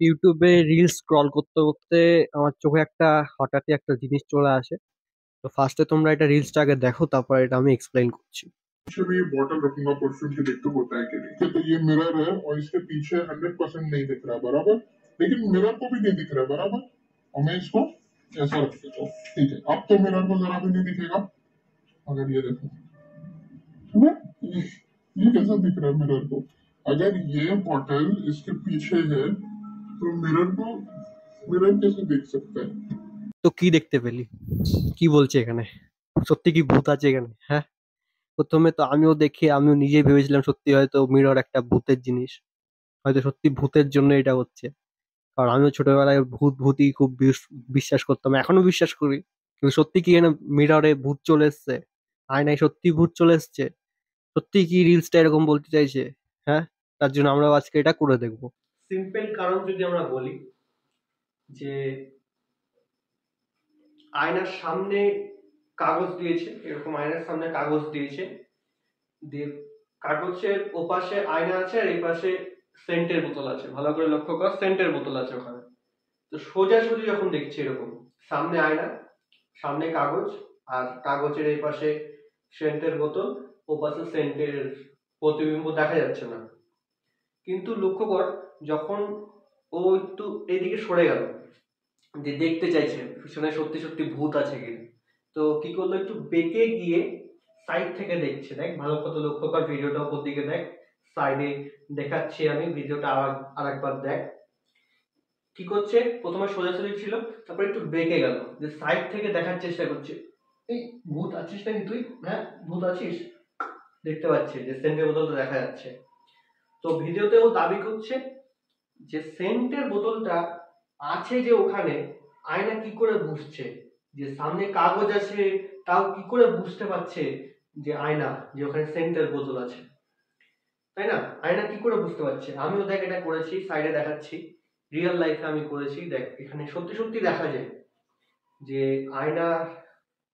ইউটিউবে reels scroll করতে করতে আমার চোখে হঠাৎই একটা জিনিস চলে আসে। তো ফার্স্টে তোমরা এটা রিলসটা আগে দেখো, তারপর এটা আমি এক্সপ্লেইন করছি। पीछे भी ये बॉटल रखूंगा परफ्यूम की, देखते होता है कि नहीं। ठीक है, तो ये मिरर है और इसके पीछे 100% नहीं दिख रहा बराबर, लेकिन मिरर को भी नहीं दिख रहा बराबर। और मैं इसको ऐसा रख देता हूँ। ठीक है, अब तो मिरर को जरा भी नहीं दिखेगा। अगर ये देखो, है ना? ये कैसा दिख रहा है मिरर को? अगर ये बॉटल इसके पीछे है तो मिरर कैसे देख सकता है? তো কি দেখতে পেলি? কি বলছে এখানে? সত্যি কি ভূত আছে এখানে? হ্যাঁ, প্রথমে তো আমিও দেখে আমিও নিজেই ভেবেছিলাম সত্যি হয়তো মিরর একটা ভূতের জিনিস, হয়তো সত্যি ভূতের জন্য এটা হচ্ছে। কারণ আমিও ছোটবেলায় ভূত ভূতই খুব বিশ্বাস করতাম, এখনো বিশ্বাস করি। কিন্তু সত্যি কি এখানে মিররে ভূত চলে এসছে? আয়নায় সত্যি ভূত চলে এসছে? সত্যি কি রিলসটা এরকম বলতে চাইছে? হ্যাঁ, তার জন্য আমরা আজকে এটা করে দেখবো। সিম্পল কারণ যদি আমরা বলি যে আয়নার সামনে কাগজ দিয়েছে, এরকম আয়নার সামনে কাগজ দিয়েছে, দিয়ে কাগজের ওপাশে আয়না আছে আর এই পাশে সেন্টের বোতল আছে। ভালো করে লক্ষ্য কর, সেন্টের বোতল আছে ওখানে। তো সোজাসুজি যখন দেখছি এরকম সামনে আয়না, সামনে কাগজ, আর কাগজের এই পাশে সেন্টের বোতল, ও পাশে সেন্টের প্রতিবিম্ব দেখা যাচ্ছে না। কিন্তু লক্ষ্য কর, যখন ও একটু এইদিকে সরে গেল, যে দেখতে চাইছে পিছনে সত্যি সত্যি ভূত আছে কিনা, তো কি করলো, একটু বেঁকে গিয়ে সাইড থেকে দেখছে। দেখ ভালো কত লক্ষ্য কর, ভিডিওটা উপর দিকে দেখ, সাইডে দেখাচ্ছি আমি, ভিডিওটা আর একবার দেখ। কি করছে, প্রথমে সোজাসুজি ছিল, তারপর একটু বেঁকে গেল, যে সাইড থেকে দেখার চেষ্টা করছে। এই ভূত আছিস নাকি তুই? হ্যাঁ, ভূত আছিস? দেখতে পাচ্ছে যে সেন্টের বোতলটা দেখা যাচ্ছে। তো ভিডিওতেও দাবি করছে যে সেন্টের বোতলটা আছে যে ওখানে, আয়না কি করে বুঝছে? যে সামনে কাগজ আছে তাও কি করে বুঝতে পারছে যে আয়না, যে ওখানে সেন্টের বোতল আছে? তাই না? আয়না কি করে বুঝতে পারছে? আমিও দেখ এটা করেছি, সাইডে দেখাচ্ছি, রিয়েল লাইফে আমি করেছি। দেখ এখানে সত্যি সত্যি দেখা যায় যে আয়না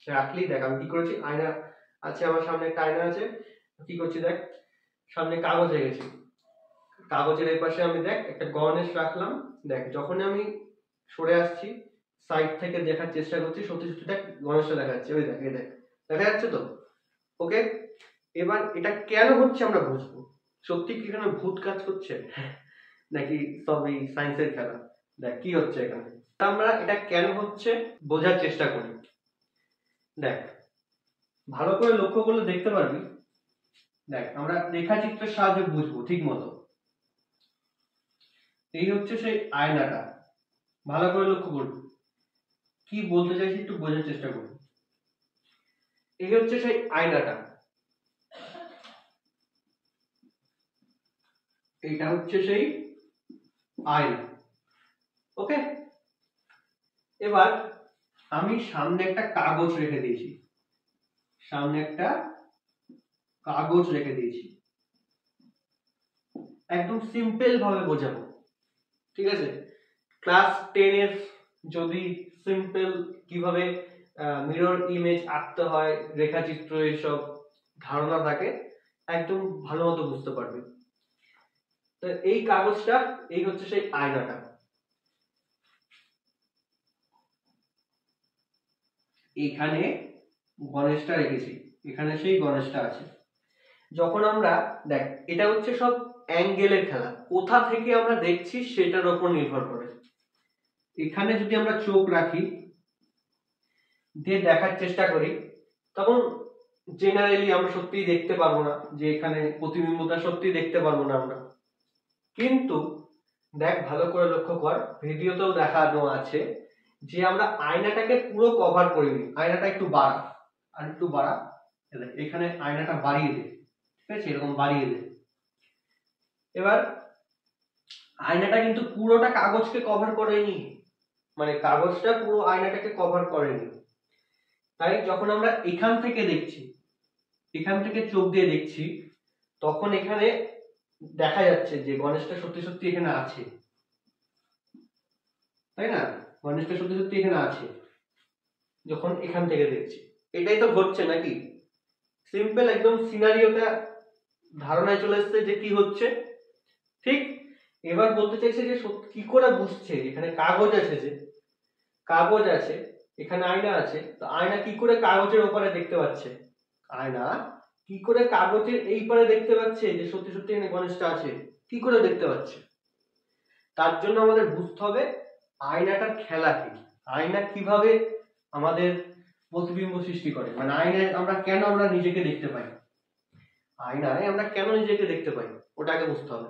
রাখলি, দেখ আমি কি করেছি, আয়না আছে আমার সামনে, একটা আয়না আছে। কি করছি দেখ, সামনে কাগজ রেখেছি, কাগজের এই পাশে আমি দেখ একটা গণেশ রাখলাম। দেখ যখন আমি সরে আসছি, সাইড থেকে দেখার চেষ্টা করছি, সত্যি সত্যি দেখ গণেশটা দেখা যাচ্ছে। ওই দেখ, এই দেখ, দেখা যাচ্ছে তো? ওকে, এবার এটা কেন হচ্ছে আমরা বুঝবো। সত্যি কি এখানে ভূত কাজ করছে নাকি সবই সায়েন্সের খেলা? দেখ কি হচ্ছে এখানে, আমরা এটা কেন হচ্ছে বোঝার চেষ্টা করি। দেখ ভালো করে লক্ষ্য করলে দেখতে পারবি। দেখ আমরা রেখাচিত্রের সাহায্যে বুঝবো ঠিক মতো। এই হচ্ছে সেই আয়নাটা, ভালো করে লক্ষ্য করবি। কি বলতে চাইছি একটু বোঝার চেষ্টা করবি। এই হচ্ছে সেই আয়নাটা, এটা হচ্ছে সেই আয়না। ওকে, এবার আমি সামনে একটা কাগজ রেখে দিয়েছি, সামনে একটা কাগজ রেখে দিয়েছি, একদম সিম্পল ভাবে বোঝাবো। ঠিক আছে, ক্লাস 10 এর যদি সিম্পল কিভাবে মিরর ইমেজ আঁকতে হয়, রেখাচিত্র, এসব ধারণা থাকে, একদম ভালো মতো বুঝতে পারবে। তো এই কাগজটা, এই হচ্ছে সেই আয়নাটা। এখানে গণেশটা রেখেছি, এখানে সেই গণেশটা আছে। যখন আমরা দেখ, এটা হচ্ছে সব অ্যাঙ্গেলের খেলা, কোথা থেকে আমরা দেখছি সেটার উপর নির্ভর করে। এখানে যদি আমরা চোখ রাখি, দিয়ে দেখার চেষ্টা করি, তখন জেনারেলি আমরা সত্যিই দেখতে পারবো না, যে এখানে প্রতিবিম্বটা সত্যিই দেখতে পারবো না আমরা। কিন্তু দেখ ভালো করে লক্ষ্য কর, ভিডিওতেও দেখানো আছে যে আমরা আয়নাটাকে পুরো কভার করিনি। আয়নাটা একটু বাড়া, আর একটু বাড়া, এখানে আয়নাটা বাড়িয়ে দে, ঠিক আছে, এরকম বাড়িয়ে দে। এবার আয়নাটা কিন্তু পুরোটা কাগজকে কভার করেনি, মানে কাগজটা পুরো আয়নাটাকে কভার করেনি। তাই যখন আমরা এখান থেকে দেখছি, এখান থেকে চোখ দিয়ে দেখছি, তখন এখানে দেখা যাচ্ছে যে গণেশটা সত্যি সত্যি এখানে আছে, তাই না? গণেশটা সত্যি সত্যি এখানে আছে যখন এখান থেকে দেখছি। এটাই তো ঘটছে নাকি? সিম্পল একদম সিনারিওটা ধারণায় চলে এসছে যে কি হচ্ছে। ঠিক এবার বলতে চাইছে যে কি করে বুঝছে, এখানে কাগজ আছে, যে কাগজ আছে, এখানে আয়না আছে, তো আয়না কি করে কাগজের ওপারে দেখতে পাচ্ছে, আয়না কি করে কাগজের এই পারে দেখতে পাচ্ছে যে সত্যি সত্যি এখানে গণেশটা আছে, কি করে দেখতে পাচ্ছে? তার জন্য আমাদের বুঝতে হবে আয়নাটার খেলা কি, আয়না কিভাবে আমাদের প্রতিবিম্ব সৃষ্টি করে, মানে আয়নায় আমরা নিজেকে দেখতে পাই, আয়নায় আমরা কেন নিজেকে দেখতে পাই ওটাকে বুঝতে হবে।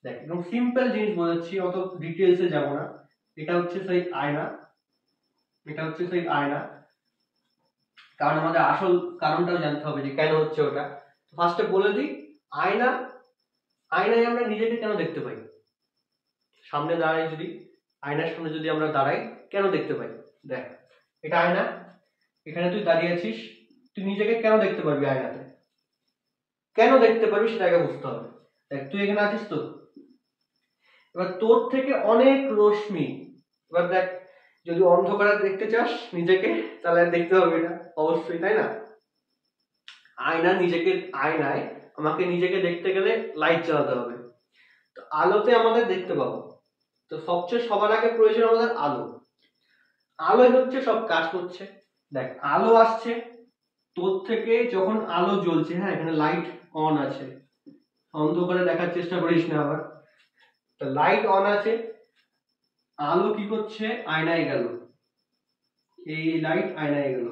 দেখ একদম সিম্পল জিনিস বোঝাচ্ছি, অত ডিটেলসে যাব না। এটা হচ্ছে সেই আয়না, এটা হচ্ছে সেই আয়না, কারণ আমাদের আসল কারণটাও জানতে হবে যে কেন হচ্ছে ওটা। ফার্স্টে বলে দিই, আয়না, আয়নায় আমরা নিজেকে কেন দেখতে পাই, সামনে দাঁড়াই যদি, আয়নার সামনে যদি আমরা দাঁড়াই কেন দেখতে পাই? দেখ এটা আয়না, এখানে তুই দাঁড়িয়ে আছিস, তুই নিজেকে কেন দেখতে পারবি আয়নাতে, কেন দেখতে পারবি সেটাকে বুঝতে হবে। দেখ তুই এখানে আছিস তো, এবার তোর থেকে অনেক রশ্মি, এবার দেখ যদি অন্ধকারে দেখতে চাস নিজেকে তাহলে আর দেখতে হবে না অবশ্যই, তাই না? আয়না নিজেকে, আয়নায় আমাকে নিজেকে দেখতে গেলে লাইট জ্বালাতে হবে, তো আলোতে আমাদের দেখতে পাবো, তো সবচেয়ে সবার আগে প্রয়োজন আমাদের আলো, আলোই হচ্ছে সব কাজ করছে। দেখ আলো আসছে তোর থেকে, যখন আলো জ্বলছে, হ্যাঁ এখানে লাইট অন আছে, অন্ধকারে দেখার চেষ্টা করিস না আবার, তো লাইট অন আছে, আলো কি করছে আয়নায় গেল, এই লাইট আয়নায় গেল,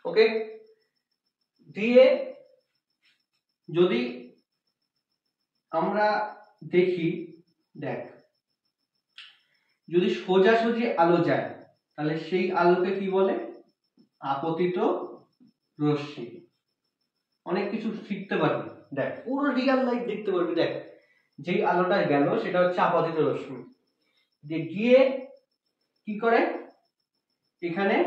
ওকে। দিয়ে যদি আমরা দেখি, দেখ যদি সোজাসুজি আলো যায় তাহলে সেই আলোকে কি বলে? আপতিত রশ্মি। অনেক কিছু শিখতে পারবি, দেখ পুরো রিয়াল লাইফ দেখতে পারবি। দেখ যেই আলোটা গেল সেটা হচ্ছে আপতিত রশ্মি, দিয়ে গিয়ে কি করে, এখানে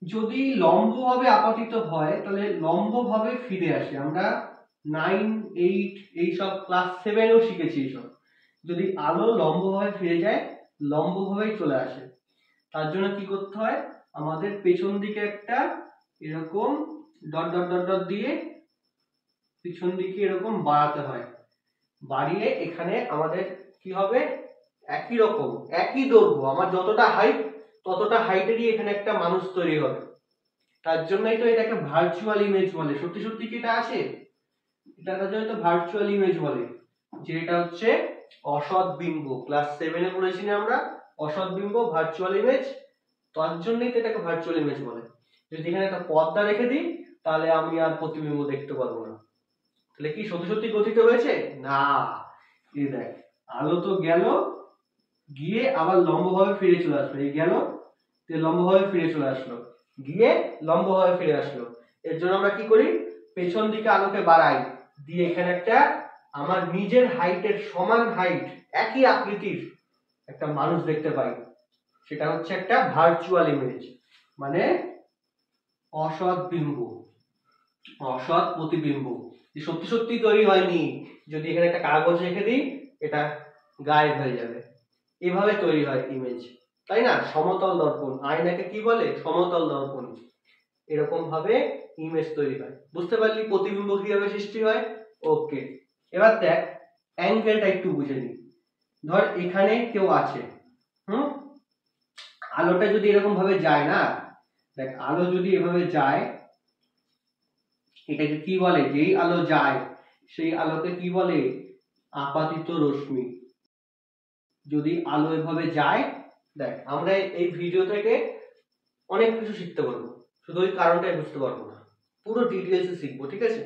যদি লম্বভাবে আপতিত হয় তাহলে লম্বভাবে ফিরে আসে। আমরা 9, 8 এইসব ক্লাস 7এও শিখেছি এইসব, যদি আলো লম্বভাবে ফিরে যায় লম্বভাবেই চলে আসে। তার জন্য কি করতে হয়, আমাদের পেছন দিকে একটা এরকম ডট ডট ডট ডট দিয়ে পিছন দিকে এরকম বাড়াতে হয়, বাড়িয়ে এখানে আমাদের কি হবে, একই রকম একই দৈর্ঘ্য, আমার যতটা হাইট ততটা হাইটেরই এখানে একটা মানুষ তৈরি হবে। তার জন্যই তো এটাকে ভার্চুয়াল ইমেজ বলে। সত্যি সত্যি কি এটা আছে, এটার জন্য তো ভার্চুয়াল ইমেজ বলে, যে এটা হচ্ছে অসৎ বিম্ব। ক্লাস 7 এ পড়েছি না আমরা অসৎ বিম্ব, ভার্চুয়াল ইমেজ, তার জন্যই তো এটাকে ভার্চুয়াল ইমেজ বলে। যদি এখানে একটা পর্দা রেখে দিই তাহলে আমি আর প্রতিবিম্ব দেখতে পারবো না। তাহলে কি সত্যি সত্যি গঠিত হয়েছে না? এই দেখ আলো তো গেল, গিয়ে আবার লম্বভাবে ফিরে চলে আসলো, এই গেল লম্বভাবে ফিরে চলে আসলো, গিয়ে লম্বভাবে ফিরে আসলো। এর জন্য আমরা কি করি, পেছন দিকে আলোকে বাড়াই, দিয়ে এখানে একটা আমার নিজের হাইটের সমান হাইট একই আকৃতির একটা মানুষ দেখতে পাই, সেটা হচ্ছে একটা ভার্চুয়াল ইমেজ, মানে অসৎ বিম্ব, অসৎ প্রতিবিম্ব, যে সত্যি সত্যি তৈরি হয়নি। যদি এখানে একটা কাগজ রেখে দিই এটা গায়েব হয়ে যাবে, এভাবে তৈরি হয় ইমেজ, তাই না? সমতল দর্পণ, আয়নাকে কি বলে? সমতল দর্পণ। এরকম ভাবে ইমেজ তৈরি হয়। বুঝতে পারলি প্রতিবিম্ব কিভাবে সৃষ্টি হয়? ওকে, এবার দেখ অ্যাঙ্গেলটা একটু বুঝে নি। ধর এখানে কেউ আছে, আলোটা যদি এরকম ভাবে যায় না, দেখ আলো যদি এভাবে যায় এটাকে কি বলে? যেই আলো যায় সেই আলোকে কি বলে? আপাতিত রশ্মি। যদি আলো এভাবে যায়, দেখ আমরা এই ভিডিও থেকে অনেক কিছু শিখতে পারবো, শুধু ওই কারণটাই বুঝতে পারবো না, পুরো ডিটেলসে শিখবো, ঠিক আছে?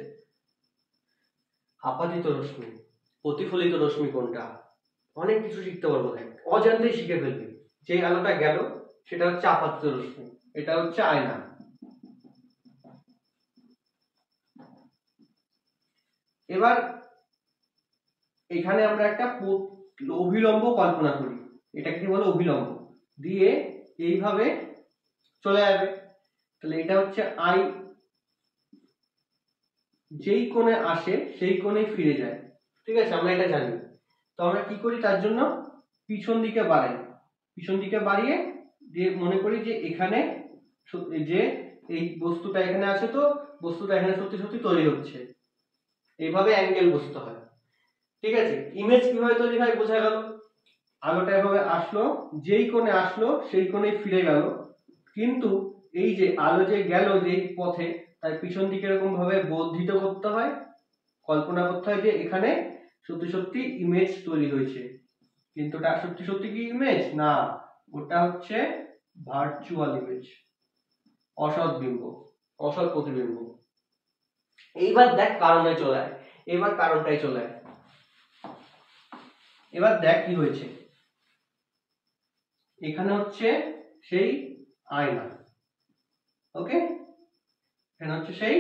আপাতিত রশ্মি, প্রতিফলিত রশ্মি কোনটা, অনেক কিছু শিখতে পারবো। দেখ অজান্তেই শিখে ফেলবি। যে আলোটা গেল সেটা হচ্ছে আপাতিত রশ্মি, এটা হচ্ছে আয়না। এবার এখানে আমরা একটা অভিলম্ব কল্পনা করি, এটাকে কি বলে? অভিলম্ব। দিয়ে এইভাবে চলে যাবে, তাহলে এটা হচ্ছে আই, যেই কোণে আসে সেই কোণে ফিরে যায়, ঠিক আছে? আমরা এটা জানি। তো আমরা কি করি তার জন্য? পিছন দিকে বাড়াই, পিছন দিকে বাড়িয়ে দিয়ে মনে করি যে এখানে যে এই বস্তুটা এখানে আছে, তো বস্তুটা এখানে সত্যি সত্যি তৈরি হচ্ছে, এইভাবে অ্যাঙ্গেল বুঝতে হয়। ঠিক আছে, ইমেজ কিভাবে তৈরি হয় বোঝা গেল। আলোটা এভাবে আসলো, যেই কোণে আসলো সেই কোণে ফিরে গেল, কিন্তু এই যে আলো যে গেল যেই পথে তার পিছন দিকে এরকম ভাবে বর্ধিত করতে হয়, কল্পনা করতে হয় যে এখানে সত্যি সত্যি ইমেজ তৈরি হয়েছে। কিন্তু ওটা সত্যি সত্যি কি ইমেজ না, ওটা হচ্ছে ভার্চুয়াল ইমেজ, অসৎ বিম্ব, অসৎ প্রতিবিম্ব। এইবার দেখ কারণে চলে আয়, এবার কারণটাই চলে আয়। এবার দেখ কি হয়েছে, এখানে হচ্ছে সেই আয়না, ওকে, এখানে হচ্ছে সেই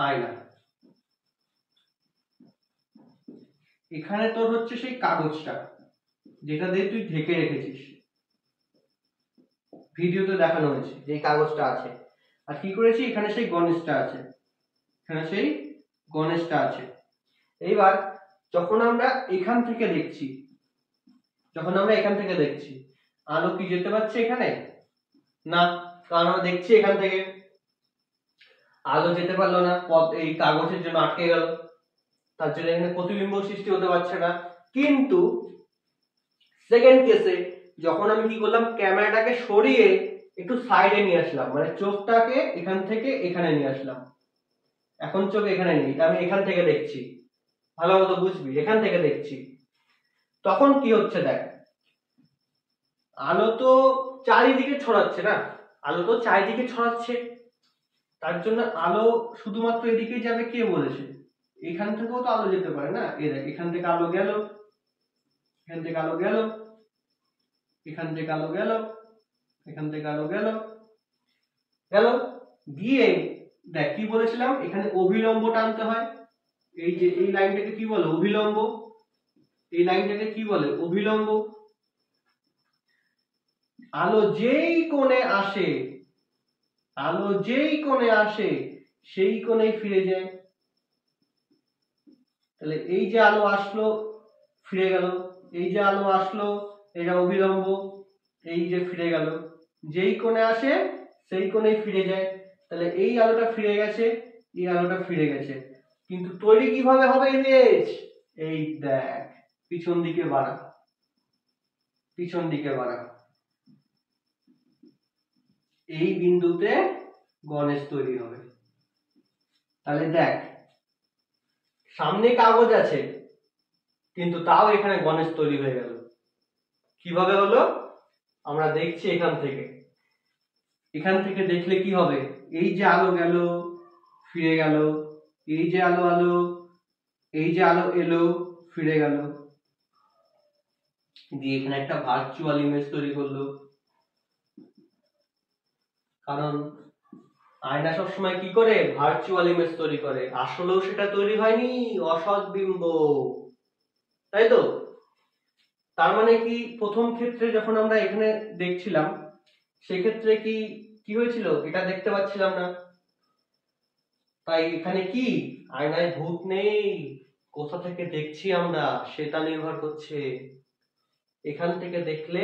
আয়না, এখানে তোর হচ্ছে সেই কাগজটা যেটা দিয়ে তুই ঢেকে রেখেছিস, ভিডিওতে দেখানো হয়েছে যে কাগজটা আছে। আর কি করেছি, এখানে সেই গণেশটা আছে, এখানে সেই গণেশটা আছে। এইবার যখন আমরা এখান থেকে দেখছি, যখন আমরা এখান থেকে দেখছি, আলো কি যেতে পারছে এখানে না, কারণ আমরা দেখছি এখান থেকে আলো যেতে পারলো না, পথ এই কাগজের জন্য আটকে গেল, তার জন্য এখানে প্রতিবিম্ব সৃষ্টি হতে পারছে না। কিন্তু সেকেন্ড কেসে যখন আমি কি করলাম, ক্যামেরাটাকে সরিয়ে একটু সাইডে নিয়ে আসলাম, মানে চোখটাকে এখান থেকে এখানে নিয়ে আসলাম, এখন চোখ এখানে নেই, আমি এখান থেকে দেখছি, ভালো মতো বুঝবি, এখান থেকে দেখছি, তখন কি হচ্ছে দেখ, আলো তো চারিদিকে ছড়াচ্ছে না, আলো তো চারিদিকে ছড়াচ্ছে, তার জন্য আলো শুধুমাত্র এদিকে যাবে কে বলেছে, এখান থেকেও তো আলো যেতে পারে না, এই দেখ এখান থেকে আলো গেল, এখান থেকে আলো গেল, এখান থেকে আলো গেল, এখান থেকে আলো গেল, গেল গিয়ে দেখ কি বলেছিলাম, এখানে অভিলম্ব টানতে হয়, এই যে এই লাইনটাকে কি বলে অভিলম্ব, এই লাইনটাকে কি বলে অভিলম্ব। আলো যেই কোণে আসে, আলো যেই কোণে আসে সেই কোণেই ফিরে যায়, তাহলে এই যে আলো আসলো ফিরে গেল, এই যে আলো আসলো এটা অভিলম্ব, এই যে ফিরে গেল, যেই কোণে আসে সেই কোণেই ফিরে যায়, তাহলে এই আলোটা ফিরে গেছে, এই আলোটা ফিরে গেছে, কিন্তু তৈরি কিভাবে হবে ইমেজ, এই দেখ পিছন দিকে বাড়া, পিছন দিকে বাড়া, এই বিন্দুতে গণেশ তৈরি হবে। তাহলে দেখ সামনে কাগজ আছে কিন্তু তাও এখানে গণেশ তৈরি হয়ে গেল, কিভাবে হলো আমরা দেখছি এখান থেকে, এখান থেকে দেখলে কি হবে, এই যে আলো গেল ফিরে গেল, এই যে আলো আলো, এই যে আলো এলো ফিরে গেল, দিয়ে এখানে একটা ভার্চুয়াল ইমেজ তৈরি করলো। কারণ আয়না সবসময় কি করে ভার্চুয়াল ইমেজ তৈরি করে, আসলেও সেটা তৈরি হয়নি, অসৎ বিম্ব, তাই তো। তার মানে কি প্রথম ক্ষেত্রে যখন আমরা এখানে দেখছিলাম সেক্ষেত্রে কি কি হয়েছিল, এটা দেখতে পাচ্ছিলাম না, তাই এখানে কি আয়নায় ভূত নেই, কোথা থেকে দেখছি আমরা সেটা নির্ভর করছে, এখান থেকে দেখলে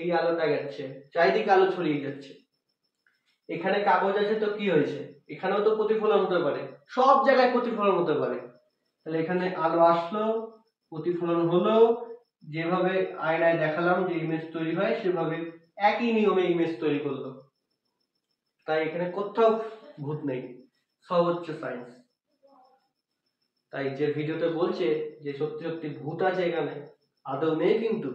এই আলোটা যাচ্ছে, চারিদিকে আলো ছড়িয়ে যাচ্ছে, এখানে কাগজ আছে তো কি হয়েছে, এখানেও তো প্রতিফলন হতে পারে, সব জায়গায় প্রতিফলন হতে পারে, তাহলে এখানে আলো আসলো প্রতিফলন হলো, যেভাবে আয়নায় দেখালাম যে ইমেজ তৈরি হয় সেভাবে একই নিয়মে ইমেজ তৈরি করলো, তাই এখানে কোথাও ভূত নেই, সব হচ্ছে সায়েন্স। তাই যে ভিডিওতে বলছে যে সত্যি সত্যি ভূত আছে এখানে, আদৌ নেই কিন্তু।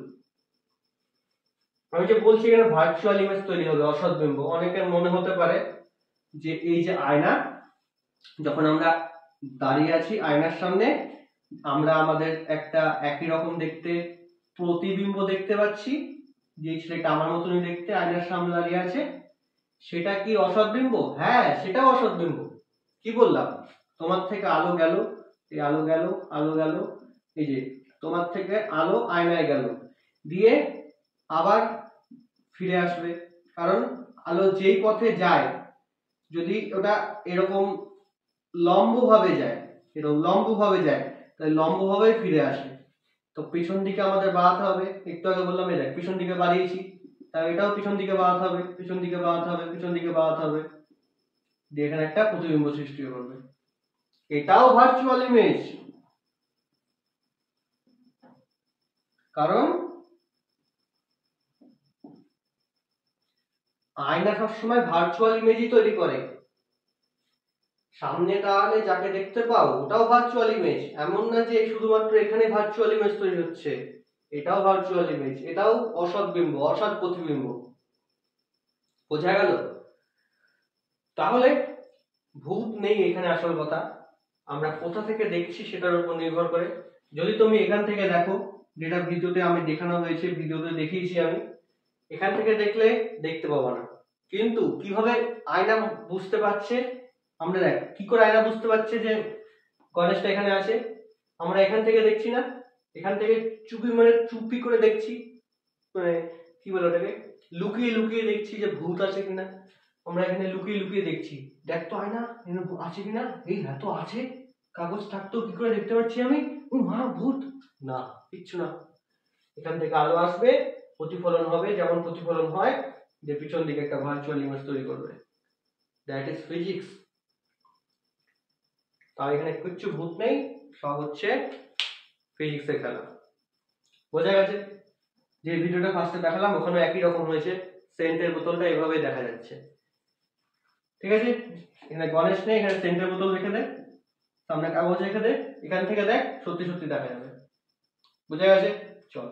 আমি যে বলছি এখানে ভার্চুয়াল ইমেজ তৈরি হবে, অসৎ বিম্ব, অনেকের মনে হতে পারে যে এই যে আয়না, যখন আমরা দাঁড়িয়ে আছি আয়নার সামনে, আমরা আমাদের একটা একই রকম দেখতে প্রতিবিম্ব দেখতে পাচ্ছি, যে ছেলেটা আমার মতনই দেখতে আয়নার সামনে দাঁড়িয়ে আছে, সেটা কি অসৎ বিম্ব? হ্যাঁ সেটাও অসৎ বিম্ব। কি বললাম, তোমার থেকে আলো গেল, এই আলো গেল, আলো গেল, এই যে তোমার থেকে আলো আয়নায় গেল, দিয়ে আবার ফিরে আসবে, কারণ আলো যেই পথে যায় যদি ওটা এরকম লম্ব ভাবে যায়, এরকম লম্ব ভাবে যায় তাহলে লম্ব ভাবে ফিরে আসে, তো পিছন দিকে আমাদের বাড়াতে হবে, একটু আগে বললাম এই দেখ পিছন দিকে বাড়িয়েছি, তাই এটাও পিছন দিকে বাড়াতে হবে, পিছন দিকে বাড়াতে হবে, পিছন দিকে বাড়াতে হবে, দিয়ে এখানে একটা প্রতিবিম্ব সৃষ্টি করবে। এটাও ভার্চুয়াল ইমেজ, কারণ আয়না সবসময় ভার্চুয়াল ইমেজই তৈরি করে। সামনে তাহলে যাকে দেখতে পাও ওটাও ভার্চুয়াল ইমেজ, এমন না যে শুধুমাত্র এখানে ভার্চুয়াল ইমেজ তৈরি হচ্ছে, এটাও ভার্চুয়াল ইমেজ, এটাও অসৎ বিম্ব, অসৎ প্রতিবিম্ব। বোঝা গেল? তাহলে ভূত নেই এখানে আসল কথা, আমরা কোথা থেকে দেখছি সেটার উপর নির্ভর করে। যদি তুমি এখান থেকে দেখো, যেটা ভিডিওতে আমি দেখানো হয়েছে, ভিডিওতে দেখিয়েছি আমি, এখান থেকে দেখলে দেখতে পাবো না। কিন্তু কিভাবে আয়না বুঝতে পারছে, আমরা দেখ কি করে আয়না বুঝতে পারছে যে গণেশটা এখানে আছে, আমরা এখান থেকে দেখছি না, এখান থেকে চুপি করে দেখছি, মানে কি বলে ওটাকে, লুকিয়ে লুকিয়ে দেখছি যে ভূত আছে কিনা। আমরা এখানে লুকিয়ে লুকিয়ে দেখছি, দেখ তো আয়না এখানে আছে কিনা, এই হ্যাঁ তো আছে, কাগজ থাকতেও কি করে দেখতে পাচ্ছি আমি, মা ভূত না, কিচ্ছু না। এখান থেকে আলো আসবে, প্রতিফলন হবে, যেমন প্রতিফলন হয় যে পিছন দিকে একটা ভার্চুয়াল ইমেজ তৈরি করবে। That is physics. তাও এখানে কিচ্ছু ভূত নেই, সব হচ্ছে ফিজিক্সের খেলা। বোঝা গেছে? যে ভিডিওটা ফার্স্টে দেখালাম ওখানে একই রকম হয়েছে, সেন্টের বোতলটা এভাবে দেখা যাচ্ছে। ঠিক আছে, এখানে গণেশ নেই, এখানে সেন্টের বোতল রেখে দে, সামনে কাগজ রেখে দে, এখান থেকে দেখ সত্যি সত্যি দেখা যাবে। বোঝা গেছে? চল।